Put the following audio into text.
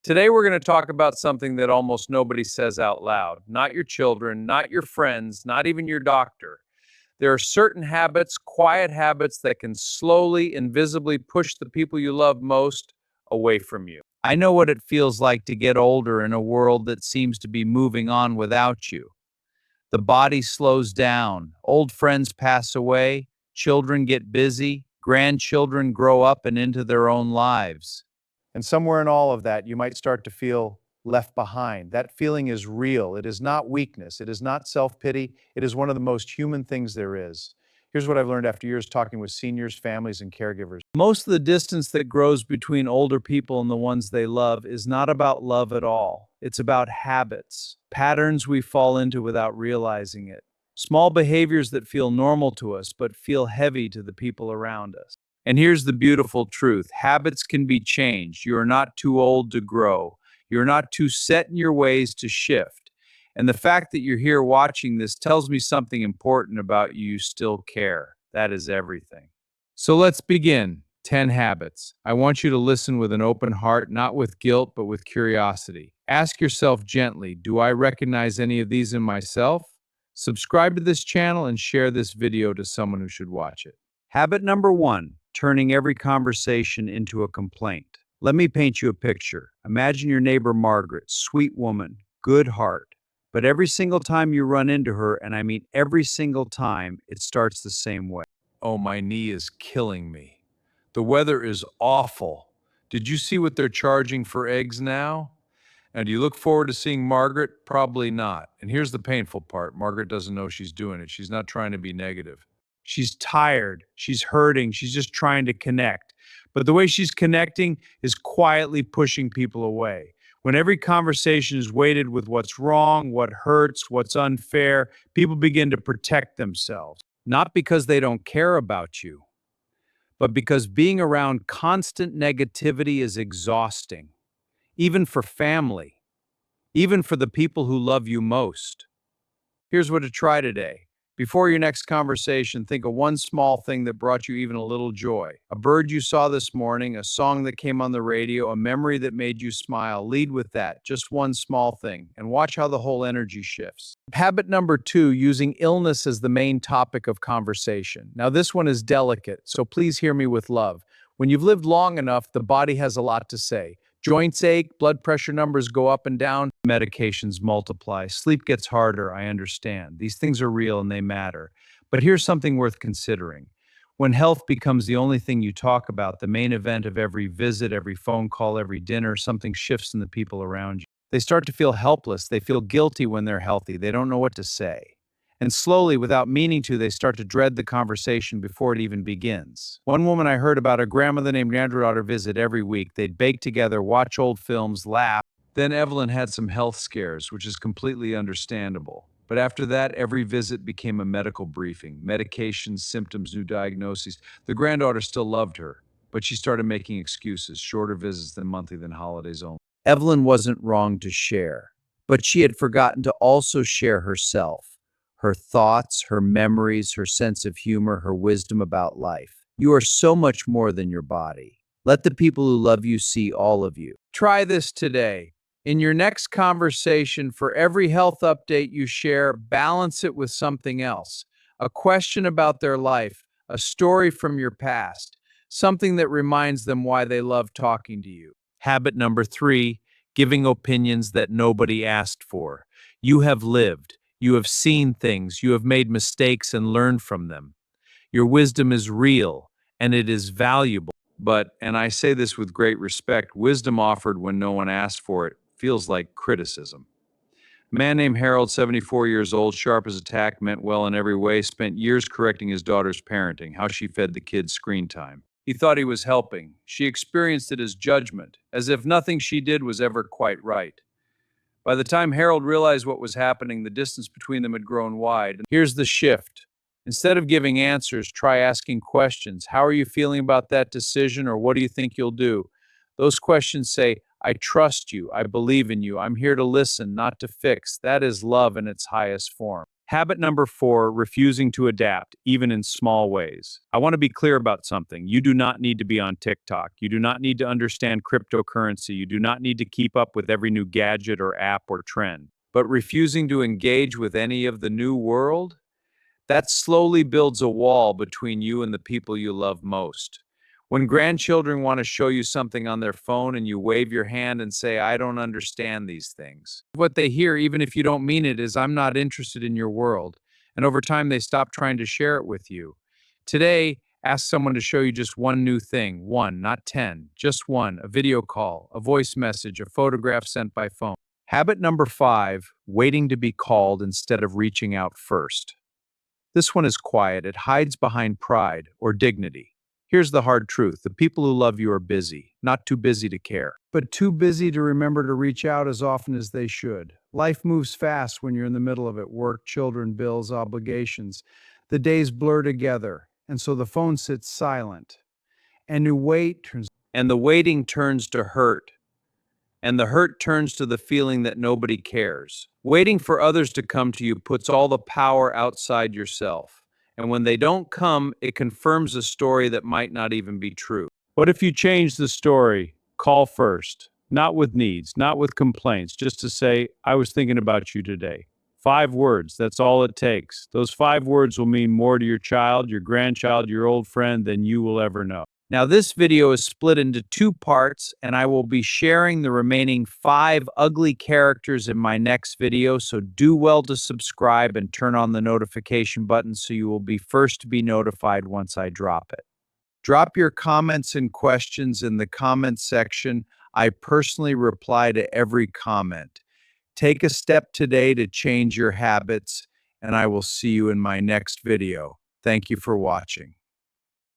Today, we're going to talk about something that almost nobody says out loud. Not your children, not your friends, not even your doctor. There are certain habits, quiet habits, that can slowly, invisibly push the people you love most away from you. I know what it feels like to get older in a world that seems to be moving on without you. The body slows down, old friends pass away, children get busy, grandchildren grow up and into their own lives. And somewhere in all of that, you might start to feel left behind. That feeling is real. It is not weakness. It is not self pity. It is one of the most human things there is. Here's what I've learned after years talking with seniors, families, and caregivers. Most of the distance that grows between older people and the ones they love is not about love at all. It's about habits, patterns we fall into without realizing it. Small behaviors that feel normal to us but feel heavy to the people around us. And here's the beautiful truth: habits can be changed. You are not too old to grow, you're not too set in your ways to shift. And the fact that you're here watching this tells me something important about you. You still care. That is everything. So let's begin. 10 habits. I want you to listen with an open heart, not with guilt, but with curiosity. Ask yourself gently, do I recognize any of these in myself? Subscribe to this channel and share this video to someone who should watch it. Habit number 1, turning every conversation into a complaint. Let me paint you a picture. Imagine your neighbor Margaret, sweet woman, good heart. But every single time you run into her, and I mean every single time, it starts the same way. Oh, my knee is killing me. The weather is awful. Did you see what they're charging for eggs now? And do you look forward to seeing Margaret? Probably not. And here's the painful part: Margaret doesn't know she's doing it. She's not trying to be negative. She's tired. She's hurting. She's just trying to connect. But the way she's connecting is quietly pushing people away. When every conversation is weighted with what's wrong, what hurts, what's unfair, people begin to protect themselves. Not because they don't care about you, but because being around constant negativity is exhausting, even for family, even for the people who love you most. Here's what to try today. Before your next conversation, think of one small thing that brought you even a little joy. A bird you saw this morning, a song that came on the radio, a memory that made you smile. Lead with that, just one small thing, and watch how the whole energy shifts. Habit number 2, using illness as the main topic of conversation. Now, this one is delicate, so please hear me with love. When you've lived long enough, the body has a lot to say. Joints ache, blood pressure numbers go up and down, medications multiply, sleep gets harder, I understand. These things are real and they matter. But here's something worth considering. When health becomes the only thing you talk about, the main event of every visit, every phone call, every dinner, something shifts in the people around you. They start to feel helpless. They feel guilty when they're healthy. They don't know what to say. And slowly, without meaning to, they start to dread the conversation before it even begins. One woman I heard about, a grandmother named Andrew, visit every week. They'd bake together, watch old films, laugh. Then Evelyn had some health scares, which is completely understandable. But after that, every visit became a medical briefing: medications, symptoms, new diagnoses. The granddaughter still loved her, but she started making excuses: shorter visits than monthly, than holidays only. Evelyn wasn't wrong to share, but she had forgotten to also share herself, her thoughts, her memories, her sense of humor, her wisdom about life. You are so much more than your body. Let the people who love you see all of you. Try this today. In your next conversation, for every health update you share, balance it with something else: a question about their life, a story from your past, something that reminds them why they love talking to you. Habit number 3, giving opinions that nobody asked for. You have lived. You have seen things, you have made mistakes and learned from them. Your wisdom is real and it is valuable. But, and I say this with great respect, wisdom offered when no one asked for it feels like criticism. A man named Harold, 74 years old, sharp as a tack, meant well in every way, spent years correcting his daughter's parenting, how she fed the kids screen time. He thought he was helping. She experienced it as judgment, as if nothing she did was ever quite right. By the time Harold realized what was happening, the distance between them had grown wide. Here's the shift. Instead of giving answers, try asking questions. How are you feeling about that decision, or what do you think you'll do? Those questions say, I trust you, I believe in you, I'm here to listen, not to fix. That is love in its highest form. Habit number 4, refusing to adapt, even in small ways. I want to be clear about something. You do not need to be on TikTok. You do not need to understand cryptocurrency. You do not need to keep up with every new gadget or app or trend. But refusing to engage with any of the new world, that slowly builds a wall between you and the people you love most. When grandchildren want to show you something on their phone and you wave your hand and say, I don't understand these things, what they hear, even if you don't mean it, is, I'm not interested in your world. And over time, they stop trying to share it with you. Today, ask someone to show you just one new thing, one, not 10, just one, a video call, a voice message, a photograph sent by phone. Habit number 5, waiting to be called instead of reaching out first. This one is quiet. It hides behind pride or dignity. Here's the hard truth. The people who love you are busy, not too busy to care, but too busy to remember to reach out as often as they should. Life moves fast when you're in the middle of it: work, children, bills, obligations. The days blur together, and so the phone sits silent. And you wait, and the waiting turns to hurt, and the hurt turns to the feeling that nobody cares. Waiting for others to come to you puts all the power outside yourself. And when they don't come, it confirms a story that might not even be true. What if you change the story? Call first. Not with needs, not with complaints, just to say, I was thinking about you today. 5 words, that's all it takes. Those 5 words will mean more to your child, your grandchild, your old friend than you will ever know. Now, this video is split into 2 parts, and I will be sharing the remaining 5 ugly characters in my next video, so do well to subscribe and turn on the notification button so you will be first to be notified once I drop it. Drop your comments and questions in the comments section. I personally reply to every comment. Take a step today to change your habits, and I will see you in my next video. Thank you for watching.